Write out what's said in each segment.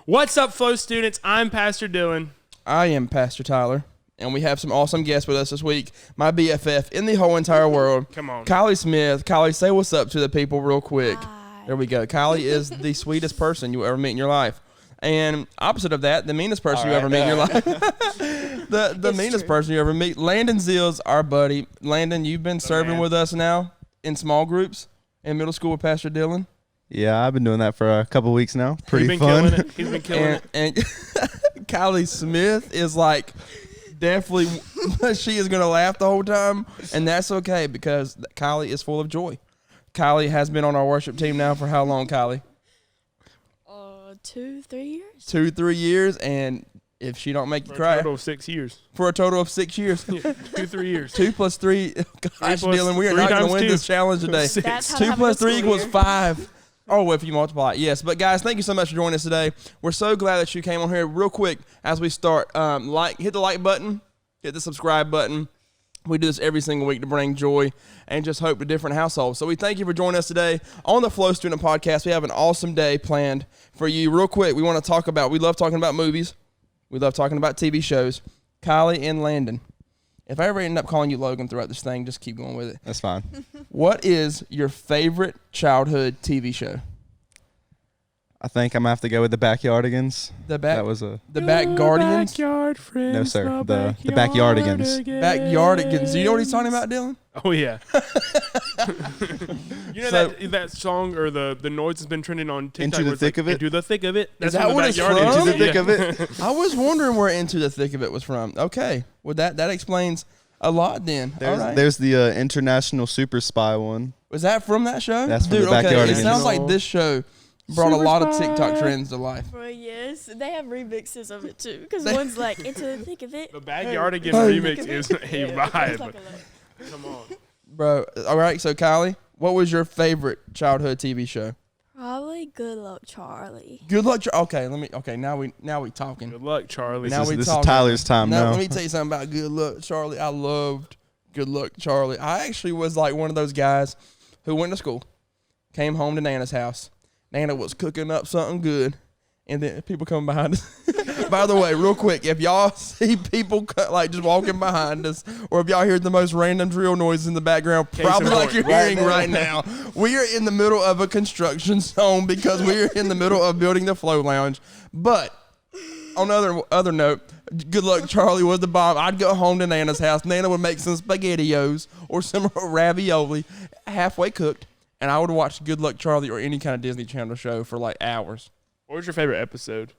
What's up, Flow students? I'm Pastor Dylan. I am Pastor Tyler, and we have some awesome guests with us this week. My BFF in the whole entire world. Come on. Kylie Smith. Kylie, say what's up to the people real quick. Hi. There we go. Kylie is the sweetest person you ever meet in your life. And opposite of that, the meanest person you ever meet in your life. the meanest person you ever meet. Landon Zills, our buddy. Landon, you've been serving with us now in small groups in middle school with Pastor Dylan. Yeah, I've been doing that for a couple weeks now. Pretty fun. He's been killing it. And Kylie Smith is like definitely, she is going to laugh the whole time. And that's okay because Kylie is full of joy. Kylie has been on our worship team now for how long, Kylie? 2-3 years. 2-3 years, and if she don't make you cry. For a total of 6 years. For a total of 6 years. 2-3 years. 2 plus 3. Gosh, Dylan, we are 3 not going times to win 2. this challenge today. 6. 2 plus 3 equals 5. Oh, if you multiply it, yes. But guys, thank you so much for joining us today. We're so glad that you came on here. Real quick, as we start, hit the like button, hit the subscribe button. We do this every single week to bring joy and just hope to different households. So we thank you for joining us today on the Flow Student Podcast. We have an awesome day planned for you. Real quick, we love talking about movies. We love talking about TV shows. Kylie and Landon. If I ever end up calling you Logan throughout this thing, just keep going with it. That's fine. What is your favorite childhood TV show? I think I'm going to have to go with the Backyardigans. The Backyardigans? Backyard friends. No, sir. The Backyardigans. Backyardigans. Do you know what he's talking about, Dylan? Oh, yeah. You know that song or the noise has been trending on TikTok? Into the Thick of It? Into the Thick of It? Is that what it's from? Into the Thick of It? I was wondering where Into the Thick of It was from. Okay. Well, that explains a lot then. All right. There's the International Super Spy one. Was that from that show? That's from Dude, the Backyardigans. It sounds like this show brought a lot of TikTok trends to life. Well, yes, they have remixes of it too. Because one's like Into the Thick of It. The Backyardigan remix is a vibe. Come on. Bro, all right, so Kylie, what was your favorite childhood TV show? Probably Good Luck Charlie. Good Luck Charlie. Now we talking. Good luck, Charlie. Now This we is talking. Tyler's time now. Let me tell you something about Good Luck Charlie. I loved Good Luck Charlie. I actually was like one of those guys who went to school, came home to Nana's house. Nana was cooking up something good, and then people come behind us. By the way, real quick, if y'all see people like just walking behind us, or if y'all hear the most random drill noises in the background, probably like you're hearing right now, we are in the middle of a construction zone because we are in the middle of building the Flow Lounge. But on other note, Good Luck Charlie was the bomb. I'd go home to Nana's house. Nana would make some SpaghettiOs or some ravioli, halfway cooked, and I would watch Good Luck Charlie or any kind of Disney Channel show for like hours. What was your favorite episode?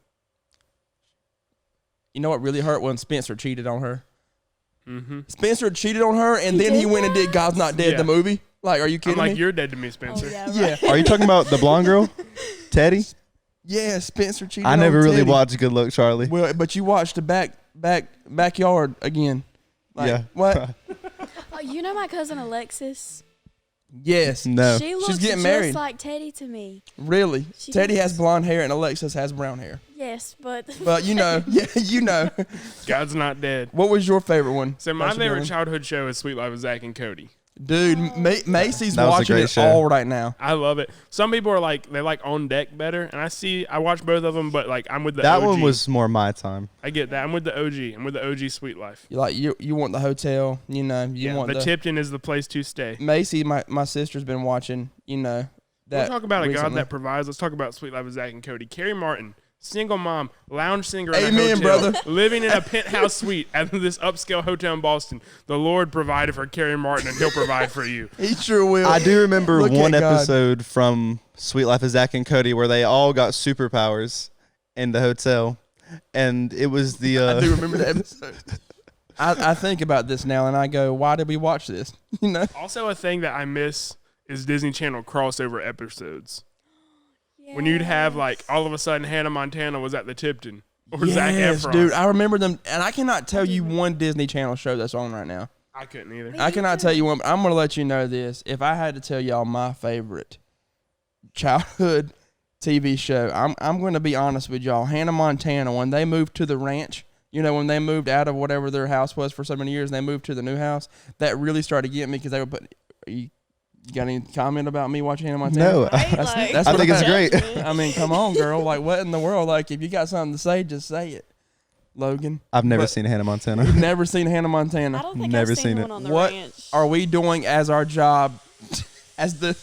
You know what really hurt when Spencer cheated on her? Mm-hmm. Spencer cheated on her, and then he went and did God's Not Dead, the movie. Like, are you kidding me? You're dead to me, Spencer. Oh, yeah, Yeah. right. Are you talking about the blonde girl? Teddy? Yeah, Spencer cheated on I never really Teddy. watched Good Luck Charlie. Well, but you watched the backyard again. Like, Yeah. What? Oh, you know my cousin Alexis? Yes. No. She looks She's getting just married. like Teddy to me. Really? She Teddy does. has blonde hair and Alexis has brown hair. Yes, but But you know, yeah, you know. God's Not Dead. What was your favorite one? So my Pastor favorite Dylan? childhood show is Sweet Life of Zach and Cody. Dude, Macy's That was a watching great it show. all right now. I love it. Some people are like, they like On Deck better, and I watch both of them, but like I'm with the That OG. one was more my time. I get that. I'm with the OG. I'm with the OG Sweet Life. You want the hotel, you know, you want the Tipton is the place to stay. Macy, my sister's been watching, you know, that We'll talk about a God recently. that provides. Let's talk about Sweet Life of Zach and Cody. Carrie Martin, single mom, lounge singer in a Amen, hotel, brother. living in a penthouse suite at this upscale hotel in Boston. The Lord provided for Carrie Martin, and He'll provide for you. He sure will. I do remember Look one at God. episode from Sweet Life of Zach and Cody where they all got superpowers in the hotel. And it was the... I do remember the episode. I think about this now, and I go, why did we watch this? You know? Also, a thing that I miss is Disney Channel crossover episodes. When you'd have, like, all of a sudden Hannah Montana was at the Tipton. Or Zac Efron. Dude, I remember them, and I cannot tell you one Disney Channel show that's on right now. I couldn't either. I cannot tell you one, but I'm going to let you know this. If I had to tell y'all my favorite childhood TV show, I'm going to be honest with y'all. Hannah Montana, when they moved to the ranch, you know, when they moved out of whatever their house was for so many years, and they moved to the new house, that really started getting me because they were putting, You got any comment about me watching Hannah Montana? No, Right? Like, that's I what think it's great. I mean, come on, girl. Like, what in the world? Like, if you got something to say, just say it, Logan. I've never But- seen Hannah Montana. You've never seen Hannah I Montana. don't think Never I've seen seen it. one on the What ranch. are we doing as our job? As the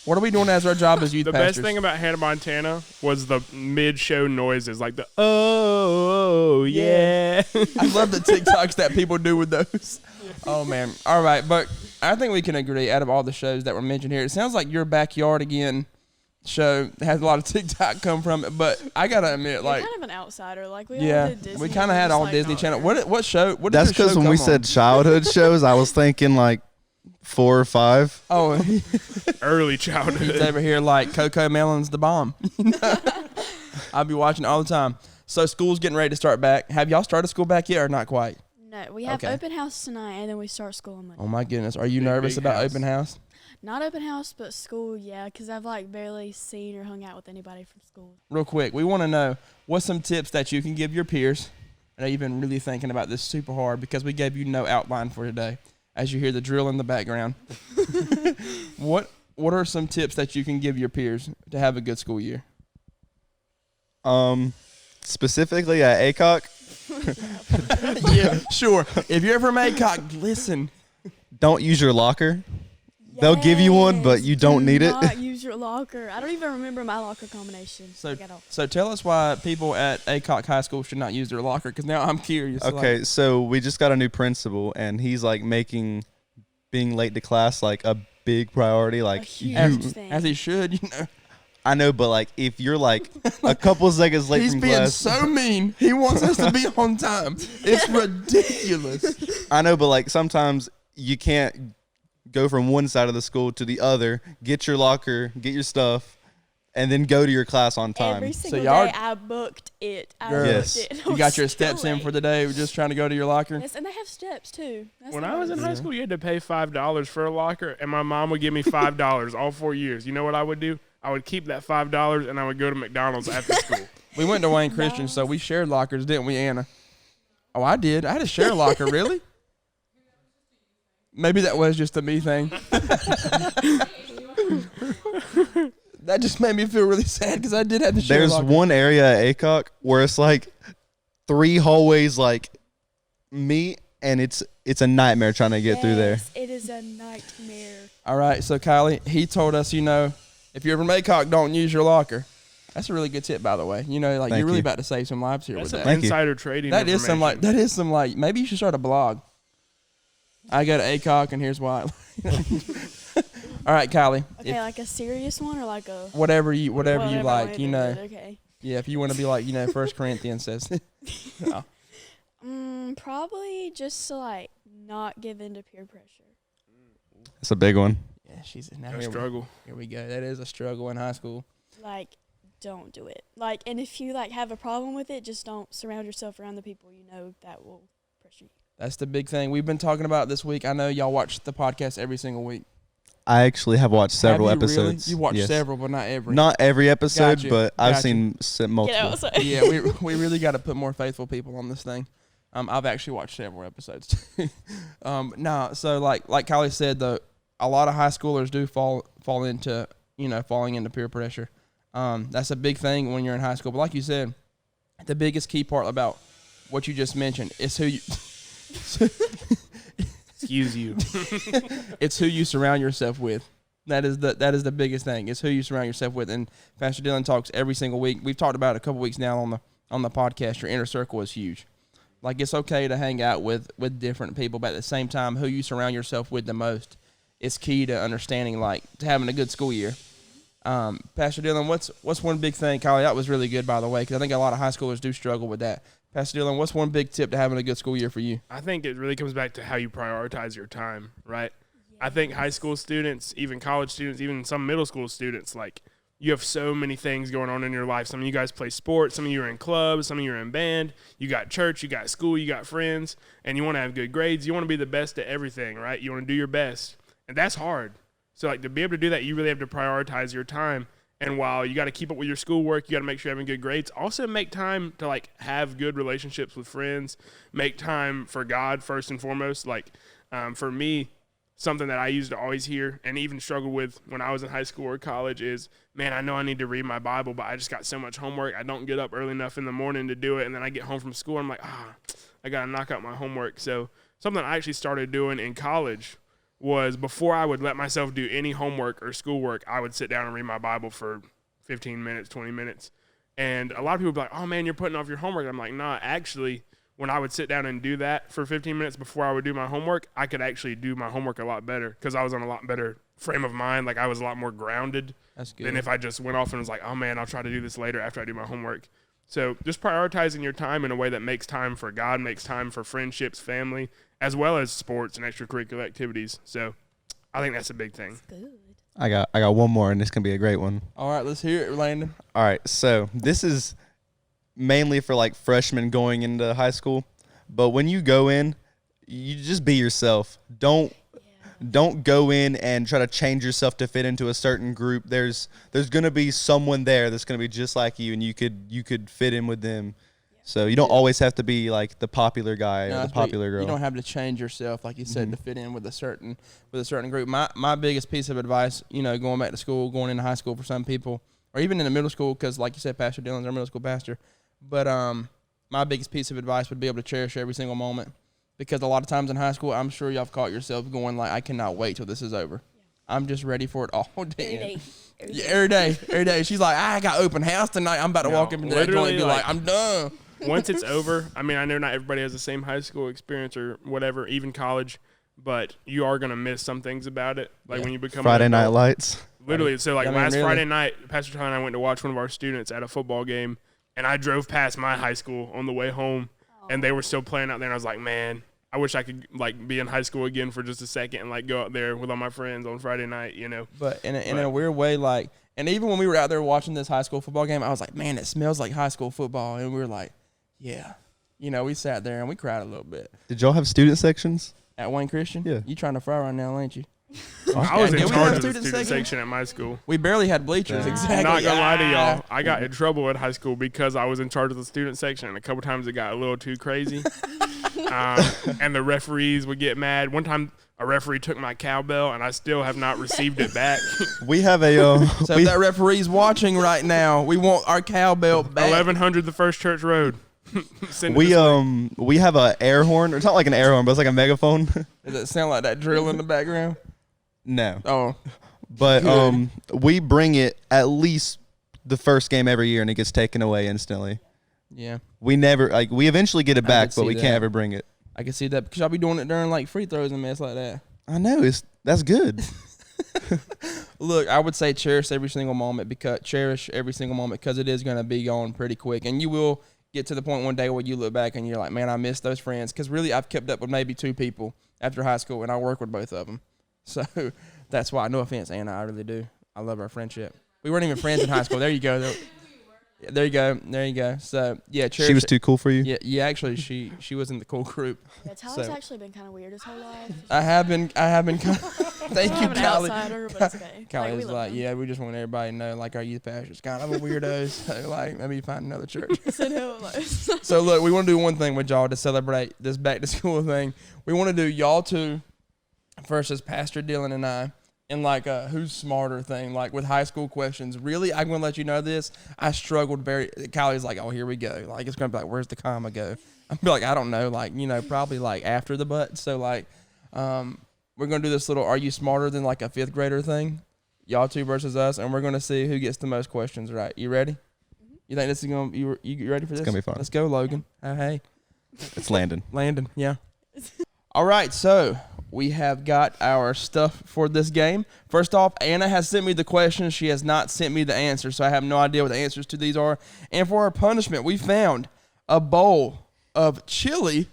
what are we doing as our job as youth The pastors? best thing about Hannah Montana was the mid-show noises, like the oh yeah. I love the TikToks that people do with those. Oh man! All right, but I think we can agree. Out of all the shows that were mentioned here, it sounds like your Backyard Again show has a lot of TikTok come from it. But I gotta admit, You're like, kind of an outsider. Like we all yeah, did Disney. we kind of had just, all like, Disney not Channel. there. What show? What did That's your show because when come we on? said childhood shows, I was thinking like 4 or 5. Oh, Early he's childhood. over here like Coco Melon's the bomb. I'll be watching all the time. So school's getting ready to start back. Have y'all started school back yet or not quite? No, we have Okay. open house tonight, and then we start school on Monday. Oh my goodness, are you Big, nervous big about house. open house? Not open house, but school, yeah, because I've like barely seen or hung out with anybody from school. Real quick, we want to know what's some tips that you can give your peers. I know you've been really thinking about this super hard because we gave you no outline for today. As you hear the drill in the background, what are some tips that you can give your peers to have a good school year? Specifically at ACOC, Yeah, sure. If you're from ACOC, listen. don't use your locker. They'll give you one, but Yes, you don't need it. Do not use your locker. I don't even remember my locker combination. So, Like, at all. so tell us why people at ACOC High School should not use their locker, because now I'm curious. Okay, Like, so we just got a new principal, and he's like making being late to class like a big priority. A Like huge you, thing. as he should, you know. I know, but like if you're like a couple seconds late He's from being class, so mean. He wants us to be on time. It's ridiculous. I know, but like sometimes you can't go from one side of the school to the other, get your locker, get your stuff, and then go to your class on time. Every single y'all- day I booked it. I Girl, Yes. booked it. You got your steps in for the day. We're just trying to go to your locker. Yes, and they have steps too. That's When the I was in hardest. high school, you had to pay $5 for a locker, and my mom would give me $5 all 4 years. You know what I would do? I would keep that $5, and I would go to McDonald's after school. We went to Wayne Christian, so we shared lockers, didn't we, Anna? Oh, I did. I had to share a locker, really? Maybe that was just a me thing. That just made me feel really sad because I did have to share a There's locker. one area at ACOC where it's like 3 hallways like meet, and it's a nightmare trying to get through there. Yes, it is a nightmare. All right, so Kylie, he told us, if you're from ACOC, don't use your locker. That's a really good tip, by the way. Like Thank you're really you. about to save some lives here That's with some that. Thank you. insider trading. That is information. maybe you should start a blog. I go to ACOC and here's why. All right, Kylie. Okay, like a serious one or like a Whatever you whatever like, way they do it, Okay. Yeah, if you want to be like, 1 Corinthians says. No. Probably just to like not give in to peer pressure. It's a big one. Yeah, she's now A here, struggle. here we go. That is a struggle in high school. Like, don't do it. Like, and if you like have a problem with it, just don't surround yourself around the people you know that will pressure you. That's the big thing we've been talking about this week. I know y'all watch the podcast every single week. I actually have watched several Have you really? episodes. You watched Yes. several, but not every. Not every episode, Gotcha. but I've Gotcha. seen multiple. Get out. So. Yeah, we really got to put more faithful people on this thing. I've actually watched several episodes too. So like Kylie said, though, a lot of high schoolers do fall into falling into peer pressure. That's a big thing when you're in high school. But like you said, the biggest key part about what you just mentioned is who you. Excuse you. It's who you surround yourself with. That is the biggest thing. It's who you surround yourself with. And Pastor Dylan talks every single week. We've talked about it a couple weeks now on the podcast. Your inner circle is huge. Like, it's okay to hang out with different people, but at the same time, who you surround yourself with the most is key to understanding, like, to having a good school year. Pastor Dylan, what's one big thing? Kylie, that was really good, by the way, because I think a lot of high schoolers do struggle with that. Pastor Dylan, what's one big tip to having a good school year for you? I think it really comes back to how you prioritize your time, right? I think high school students, even college students, even some middle school students, like, you have so many things going on in your life. Some of you guys play sports. Some of you are in clubs. Some of you are in band. You got church. You got school. You got friends. And you want to have good grades. You want to be the best at everything, right? You want to do your best. And that's hard. So, like, to be able to do that, you really have to prioritize your time. And while you got to keep up with your schoolwork, you got to make sure you're having good grades. Also make time to, like, have good relationships with friends. Make time for God first and foremost. Like, for me, something that I used to always hear and even struggle with when I was in high school or college is, man, I know I need to read my Bible, but I just got so much homework. I don't get up early enough in the morning to do it. And then I get home from school. I'm like, I got to knock out my homework. So something I actually started doing in college was before I would let myself do any homework or schoolwork, I would sit down and read my Bible for 15 minutes, 20 minutes. And a lot of people would be like, oh, man, you're putting off your homework. I'm like, nah, actually, when I would sit down and do that for 15 minutes before I would do my homework, I could actually do my homework a lot better because I was on a lot better frame of mind. Like, I was a lot more grounded than if I just went off and was like, oh, man, I'll try to do this later after I do my homework. So just prioritizing your time in a way that makes time for God, makes time for friendships, family, as well as sports and extracurricular activities. So I think that's a big thing. That's good. I got one more, and this can be a great one. All right, let's hear it, Landon. All right, so this is mainly for like freshmen going into high school, but when you go in, you just be yourself. Don't go in and try to change yourself to fit into a certain group. There's going to be someone there that's going to be just like you, and you could fit in with them. So you don't always have to be like the popular guy or the popular girl. You don't have to change yourself, like you said, to fit in with a certain group. My biggest piece of advice, going back to school, going into high school for some people, or even in the middle school, because like you said, Pastor Dylan's our middle school pastor. But my biggest piece of advice would be able to cherish every single moment, because a lot of times in high school, I'm sure y'all have caught yourself going like, I cannot wait till this is over. I'm just ready for it all day. Every day. She's like, I got open house tonight. I'm about to walk up into that joint and be like, I'm done. Once it's over, I mean, I know not everybody has the same high school experience or whatever, even college, but you are going to miss some things about it. Like when you become Friday Night Lights. Literally. So like Friday night, Pastor Tyler and I went to watch one of our students at a football game, and I drove past my high school on the way home, and they were still playing out there, and I was like, man, I wish I could like be in high school again for just a second and like go out there with all my friends on Friday night, But in a weird way, like, and even when we were out there watching this high school football game, I was like, man, it smells like high school football, and we were like, yeah. We sat there and we cried a little bit. Did y'all have student sections? At Wayne Christian? Yeah. You trying to fry right now, ain't you? I was in Did we charge have of the student student section? section at my school. We barely had bleachers, exactly. I'm not going to lie to y'all. I got in trouble at high school because I was in charge of the student section, and a couple times it got a little too crazy. And the referees would get mad. One time, a referee took my cowbell, and I still have not received it back. We have a so if that referee's watching right now, we want our cowbell back. 1100 the First Church Road. we have a air horn. It's not like an air horn, but it's like a megaphone. Does it sound like that drill in the background? No. Oh. But we bring it at least the first game every year, and it gets taken away instantly. Yeah. We never we eventually get it back, but we can't ever bring it. I can see that because I'll be doing it during like free throws and mess like that. I know, that's good. Look, I would say cherish every single moment because it is going to be gone pretty quick, and you will get to the point one day where you look back and you're like, man, I miss those friends, because really I've kept up with maybe two people after high school, and I work with both of them. So that's why, no offense, Anna, I really do. I love our friendship. We weren't even friends in high school. There you go. There you go. So, yeah, cherish. She was too cool for you? Yeah, actually, she was in the cool group. Yeah, Tyler's actually been kind of weird his whole life. I have been kind of, thank you, I'm an Callie. outsider, but it's okay. Callie was we love like, him. yeah, we just want everybody to know, like, our youth pastor's kind of a weirdo, so, like, maybe find another church. So no, So, look, we want to do one thing with y'all to celebrate this back-to-school thing. We want to do y'all two versus Pastor Dylan and I in, like, a who's smarter thing, like, with high school questions. Really, I'm going to let you know this. I struggled Callie's like, oh, here we go. Like, it's going to be like, where's the comma go? I'm be like, I don't know, like, probably, like, after the but. So, like, we're going to do this little are you smarter than, like, a fifth grader thing. Y'all two versus us, and we're going to see who gets the most questions right. You ready? You think this is going to you ready for this? It's going to be fun. Let's go, Logan. Oh, hey. It's Landon, yeah. All right, so we have got our stuff for this game. First off, Anna has sent me the questions. She has not sent me the answers, so I have no idea what the answers to these are. And for our punishment, we found a bowl of chili.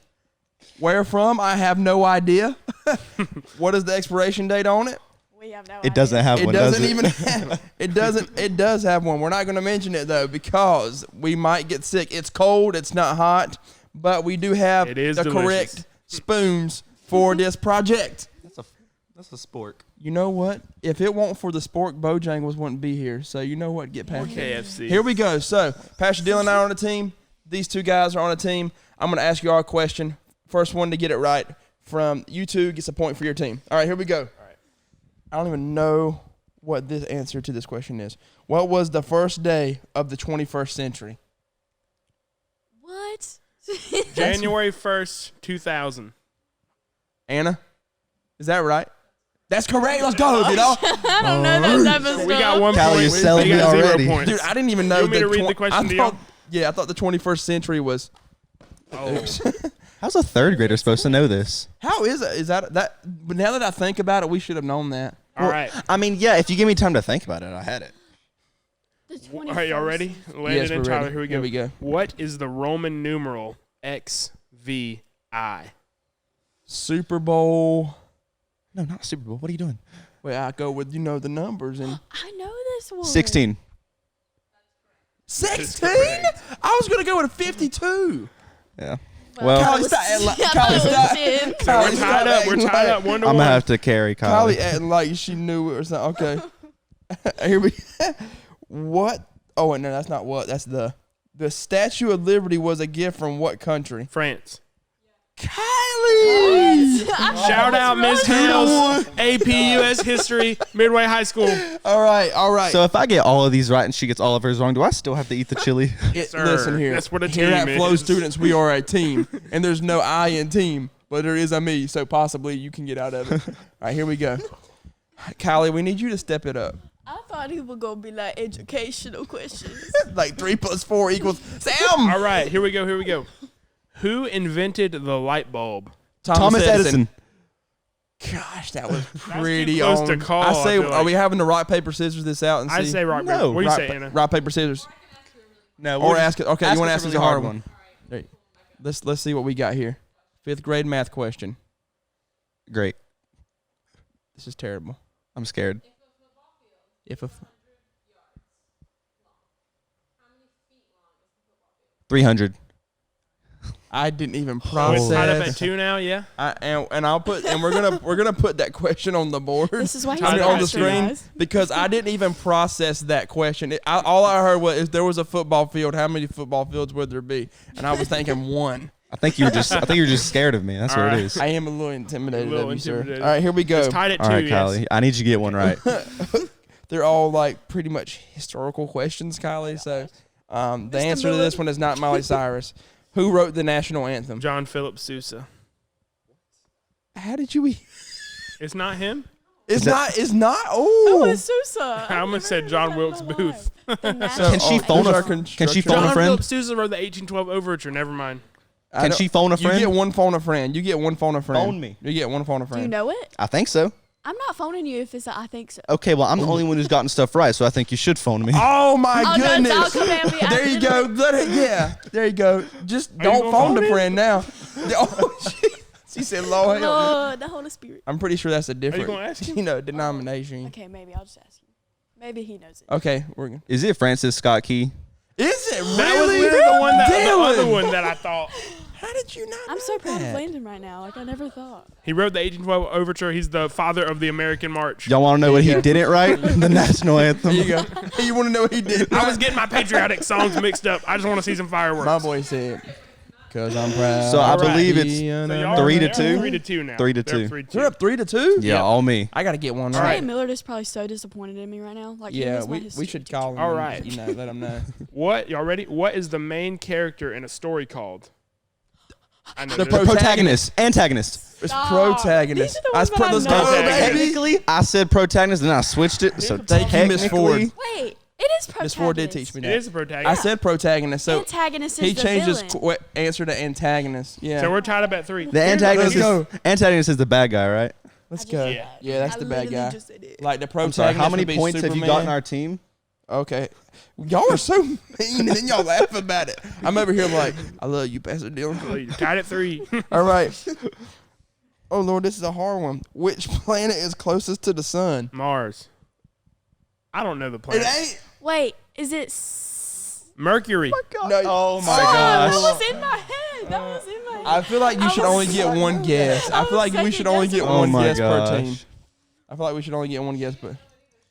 Where from? I have no idea. What is the expiration date on it? We have no it doesn't have one, does it? It doesn't. It does have one. We're not going to mention it, though, because we might get sick. It's cold. It's not hot. But we do have the delicious. Correct spoons for this project. That's a spork. You know what? If it weren't for the spork, Bojangles wouldn't be here. So you know what? Get past it. KFC. Here we go. So Pastor Dylan and I are on a team. These two guys are on a team. I'm going to ask you all a question. First one to get it right. from you two gets a point for your team. All right, here we go. All right. I don't even know what this answer to this question is. What was the first day of the 21st century? What? January 1st, 2000. Anna, is that right? That's correct. Let's go, dude. I don't know that type of We stuff. got 1 Callie, point. you're selling You me got 0 already. points. Dude, I didn't even know. You want me to read the question to you? Yeah, I thought the 21st century was. Oh. Oops. How's a third grader supposed to know this? How is it? Is that? But now that I think about it, we should have known that. All right. I mean, yeah, if you give me time to think about it, I had it. The All right, y'all ready? Landon Yes, and we're Tyler, ready. here we go. Here we go. What is the Roman numeral XVI? Super Bowl. No, not Super Bowl. What are you doing? Wait, I go with the numbers and I know this one. 16. 16. I was gonna go with a 52. Yeah. Well, Well, Kylie, stop acting like- I Kylie, thought it stop. was 10. We're Kylie, stop tied up. We're acting tied like- up 1 to I'm 1. going to have to carry Kylie Kylie. acting like she knew it or something. Okay. Here we. What? Oh wait, no, that's not what. That's the Statue of Liberty was a gift from what country? France. Kylie. Shout out Miss Hales, AP US History, Midway High School. All right. So if I get all of these right and she gets all of hers wrong, do I still have to eat the chili? Sir, Listen here. that's what a here team at Flow is. Students, we are a team, and there's no I in team, but there is a me. So possibly you can get out of it. All right, here we go. Kylie, we need you to step it up. I thought it was going to be like educational questions. Like 3 + 4 equals Sam. All right, here we go. Who invented the light bulb? Thomas Edison. Gosh, that was too pretty close on. to call, I say, I feel are we like. having to rock paper scissors this out and see? I say rock, paper. No. What do you rock, say, Anna? rock paper scissors. No, Or ask it. Okay, you want to ask us really a hard one? There you- Let's see what we got here. 5th grade math question. Great. This is terrible. I'm scared. If a 300. I didn't even Oh, it's tied up at process. 2 now, yeah? And I'll put and we're gonna put that question on the board. This is why he's Tyler, a on the pastor, screen. guys. Because I didn't even process that question. All I heard was if there was a football field, how many football fields would there be? And I was thinking one. I think you were just scared of me. That's All what right. it is. I am a little intimidated A little of you, sir. intimidated. All right, here we go. It's tied at 2, All right, yes. Kylie. I need you to get one right. They're all like pretty much historical questions, Kylie. So the answer to this one is not Miley Cyrus. Who wrote the national anthem? John Philip Sousa. How did you? It's not him? It's not. Oh, Oh, it's Sousa. I almost said John Wilkes Booth. Can she phone a friend? Can John friend? Philip Sousa wrote the 1812 Overture. Never mind. Can she phone a friend? You get one phone a friend. You get one phone a friend. Phone me. You get one phone a Do you friend. know it? I think so. I'm not phoning you if it's a I think so. Okay, well, I'm the only one who's gotten stuff right, so I think you should phone me. Oh my Oh, goodness! no, don't come at me. There you go. Let it. Yeah. There you go. Just Are you don't gonna phone phone the it? friend now. Oh, she said, "Lord, help me." Lord, the Holy Spirit. I'm pretty sure that's a different, gonna ask him? denomination. Okay, maybe I'll just ask you. Maybe he knows it. Okay, we're gonna. Is it Francis Scott Key? Is it really? That was literally the one that the Dylan! other one that I thought. How did you not? I'm so proud of that? Landon right now. Like I never thought. He wrote the 1812 Overture. He's the father of the American March. Y'all want to know what he Yeah. didn't write? The national anthem. There you go. You want to know what he did? I was getting my patriotic songs mixed up. I just want to see some fireworks. My boy said, "Cause I'm proud." So I All right. believe it's So y'all 3 to they're 2? 3 to 2 now. 3 to They're 2. 3 to You're 2. up 3-2. yeah, all me. I gotta get one All right. Trey Millard is probably so disappointed in me right now. Like he Yeah, was my we history should teacher. call him. All and, right. let him know. What? Y'all ready? What is the main character in a story called? I know The this. Protagonist. Antagonist. It's Stop. protagonist. These are the ones that I Let's know. go, Protagonist. baby. Technically, I said protagonist, then I switched it. So Thank you, Miss Ford. technically, Wait, it is protagonist. Miss Ford did teach me It that. is a I protagonist. said protagonist, so Antagonist is he the changed his villain. answer to antagonist. Yeah. So we're tied up at 3. the antagonist Let's is, antagonist is the bad guy, right? Let's I go. just- Yeah. Yeah, that's I the bad literally guy. just said it. Like the I'm protagonist. sorry, how many would be points have you Superman. got in our team? Okay. Y'all are so mean, and then y'all laugh about it. I'm over here like, I love you, Pastor Dylan. Well, you're tied at 3. All right. Oh, Lord, this is a hard one. Which planet is closest to the sun? Mars. I don't know the It planet. ain't. Wait, is it? Mercury. No. Oh my That gosh. was in my head. That was in my head. I feel like you I should was only get so- one guess. I feel like we should only get second-guessing. Oh one my guess per gosh. team. I feel like we should only get one guess, but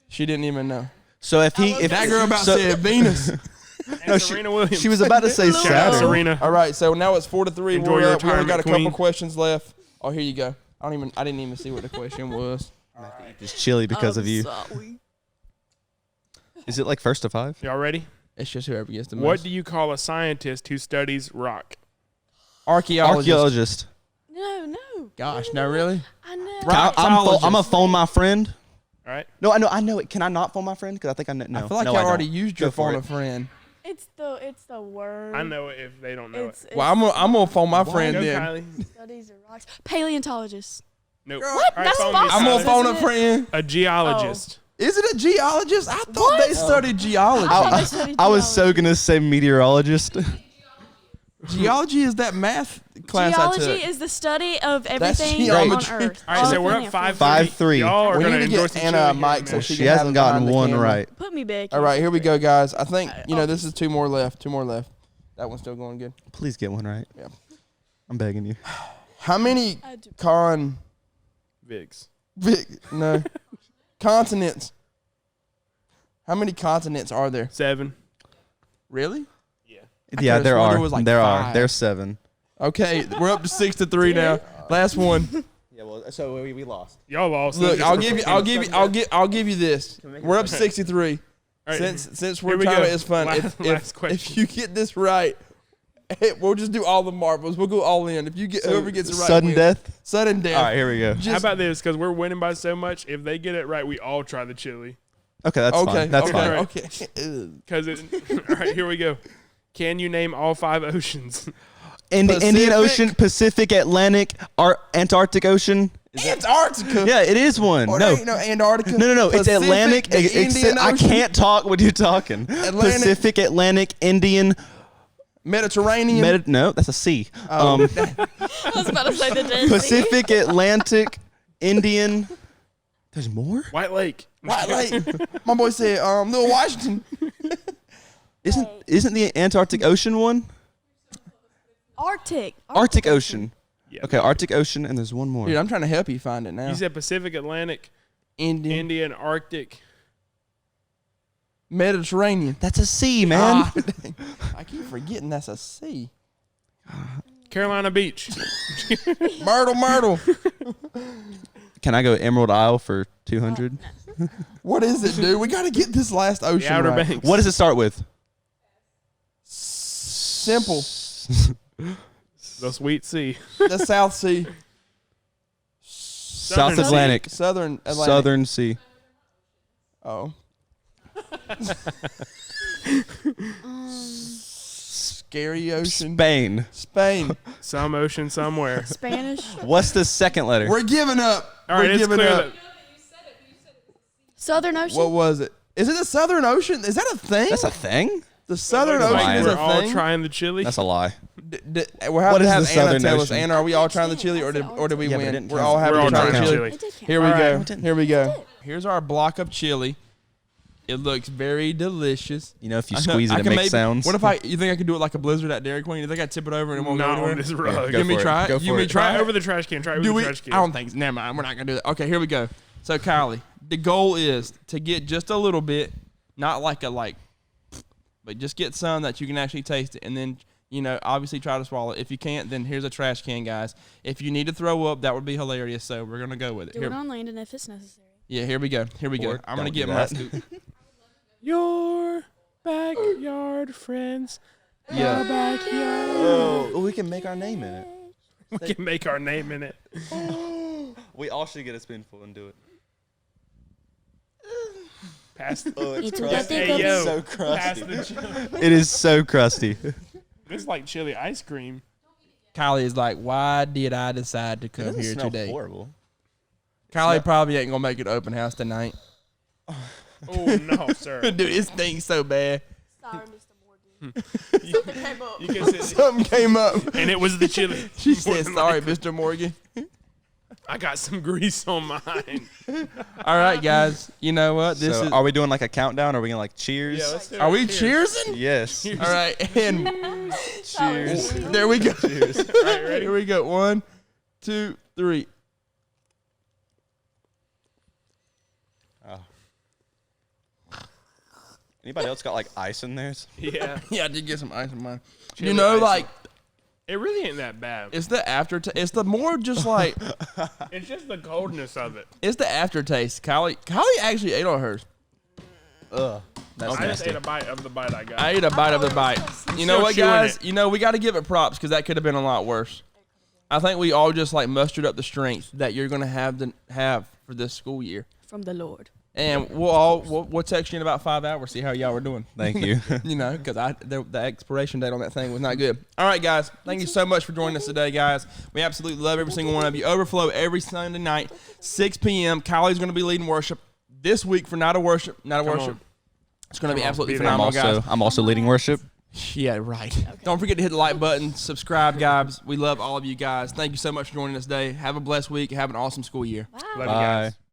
she didn't even know. So if he, if That girl about so, said Venus. And Serena Williams. she was about to say Shout out Saturn. Serena. All right, so now it's 4-3. Enjoy We're your up. We only got a retirement, couple queen. questions left. Oh, here you go. I didn't even see what the question was. It's chili because of you. Is it like first to 5? Y'all ready? It's just whoever gets the most. What do you call a scientist who studies rock? Archaeologist. No. Gosh, no, really? I know. Rock- I'm gonna phone my friend. All right. No, I know it. Can I not phone my friend? Because I think I know. No, I feel like no, y'all I don't. already used your Go for phone it. a friend. It's the word. I know it if they don't know it. Well, I'm gonna phone my friend Go, then. Kylie. Studies of rocks. Paleontologist. Nope. Girl, All right, That's phone false. me, I'm gonna Kylie. phone a Isn't it? friend. A geologist. Is it a geologist? I thought they studied geology. thought they studied I was so geology. gonna say meteorologist. Geology is that math class Geology I took. is the study of everything geometry. on Earth. All right, so we're up Everything. 5-3. 5-3. Y'all are We gonna need to endorse get each Anna other a here mic in a so minute. she She can have hasn't it behind gotten the one camera. right. Put me back. All right, here we go, guys. I think this is 2 more left. 2 more left. That one's still going good. Please get one right. Yeah. I'm begging you. How many I do. Vigs. continents? How many continents are there? 7. Really? Yeah. Yeah, could've there sworn are. there was like there 5. are. There's 7. Okay, we're up to 6-3 now. Last one. Yeah, well, so we lost. Y'all lost. Look, I'll give you this. We're up 63. All right, Since here we're we trying go. to, it's fun. Last question. If you get this right, we'll just do all the marbles. We'll go all in. If you get whoever gets it right, Sudden wins. death. Sudden death. All right, here we go. How about this? Because we're winning by so much. If they get it right, we all try the chili. Okay, that's fine. That's fine. Okay. Because all right, here we go. Can you name all 5 oceans? Indian Ocean, Pacific, Atlantic, Antarctic Ocean. Antarctica. Yeah, it is one. Or No. ain't no Antarctica. No. It's Pacific, Atlantic. the Indian I Ocean, can't talk when you're talking. Atlantic. Pacific, Atlantic, Indian. Mediterranean. No, that's a C. I was about to say the Dead Sea. Pacific, Atlantic, Indian. There's more? White Lake. White Lake. My boy said, Little Washington. Isn't the Antarctic Ocean one? Arctic Ocean. Yeah. Okay, Arctic Ocean, and there's one more. Dude, I'm trying to help you find it now. You said Pacific, Atlantic, Indian. Arctic. Mediterranean. That's a C, man. Ah, dang. I keep forgetting that's a C. Carolina Beach. Myrtle. Can I go Emerald Isle for 200? What is it, dude? We got to get this last ocean The Outer right. Banks. What does it start with? Simple. The Sweet Sea. The South Sea. South Sea. Atlantic. Southern Atlantic. Southern Sea. Oh. Scary ocean. Spain. Some ocean somewhere. Spanish. What's the second letter? We're giving up. All right, We're it's giving clear up. that Southern Ocean. What was it? Is it the Southern Ocean? Is that a thing? That's a thing? The Southern looks like Ocean is we're a all thing. trying the chili. That's a lie. We're having What to is have the Anna Southern tell us. Ocean? Anna, are we all trying the chili, or did we Yeah, but it win? didn't We're count. all having We're all to try trying the the chili. chili. It did count. Here we All go. right. Here we go. Here's our block of chili. It looks very delicious. You know, if you I know- squeeze I it, it can makes maybe- sounds. What if you think I could do it like a blizzard at Dairy Queen? You think I tip it over and it won't go Not anywhere? on this rug. Go Give me for it. try it. Go You for me it. try Try it over the trash can. Try over Do the we? trash can. I don't think. Never mind. We're not gonna do that. Okay, here we go. So Kylie, the goal is to get just a little bit, not like but just get some that you can actually taste it, and then obviously try to swallow it. If you can't, then here's a trash can, guys. If you need to throw up, that would be hilarious. So we're gonna go with it. Do it on land and if it's necessary. Yeah, here we go. Here we go. Or I'm gonna don't get do my that. scoop. Your backyard friends. Yeah. Your backyard. Oh, we can make our name in it. We can make our name in it. We all should get a spoonful and do it. Pass the, Oh, It's crusty. a hey, yo. so Pass crusty. the chili. It is so crusty. It's like chili ice cream. Kylie is like, why did I decide to come here today? Horrible. Kylie probably ain't gonna make it open house tonight. Oh, no, sir. Dude, it stinks so bad. Sorry, Mr. Morgan. Something came up. You can sit, Something came up. and it was the chili. She said, sorry, Mr. Morgan. I got some grease on mine. All right, guys. You know what? This So is. are we doing like a countdown? Or are we gonna like cheers? Yeah, let's do it. Are we Cheers. cheersing? Yes. All right, and Cheers. there we go. All right, ready? Here we go. 1, 2, 3. Oh. Anybody else got like ice in theirs? Yeah. Yeah, I did get some ice in mine. Chili You know, icing. like It really ain't that bad. It's the aftertaste. It's the more just like. It's just the coldness of it. It's the aftertaste. Kylie actually ate on hers. Ugh. That's I just nasty. ate a bite of the bite I got. I ate a bite of the bite. You know Still what, chewing guys? it. You know we got to give it props because that could have been a lot worse. I think we all just like mustered up the strength that you're gonna have for this school year. From the Lord. And we'll text you in about 5 hours, see how y'all were doing. Thank you. You know, because the expiration date on that thing was not good. All right, guys. Thank you so much for joining us today, guys. We absolutely love every single one of you. Overflow every Sunday night, 6 p.m. Kylie's going to be leading worship this week for Night of Worship. on. It's going to be absolutely Be there. phenomenal, guys. I'm also leading worship. Yeah, right. Don't forget to hit the like button, subscribe, guys. We love all of you guys. Thank you so much for joining us today. Have a blessed week. Have an awesome school year. Bye. Love you guys. Bye.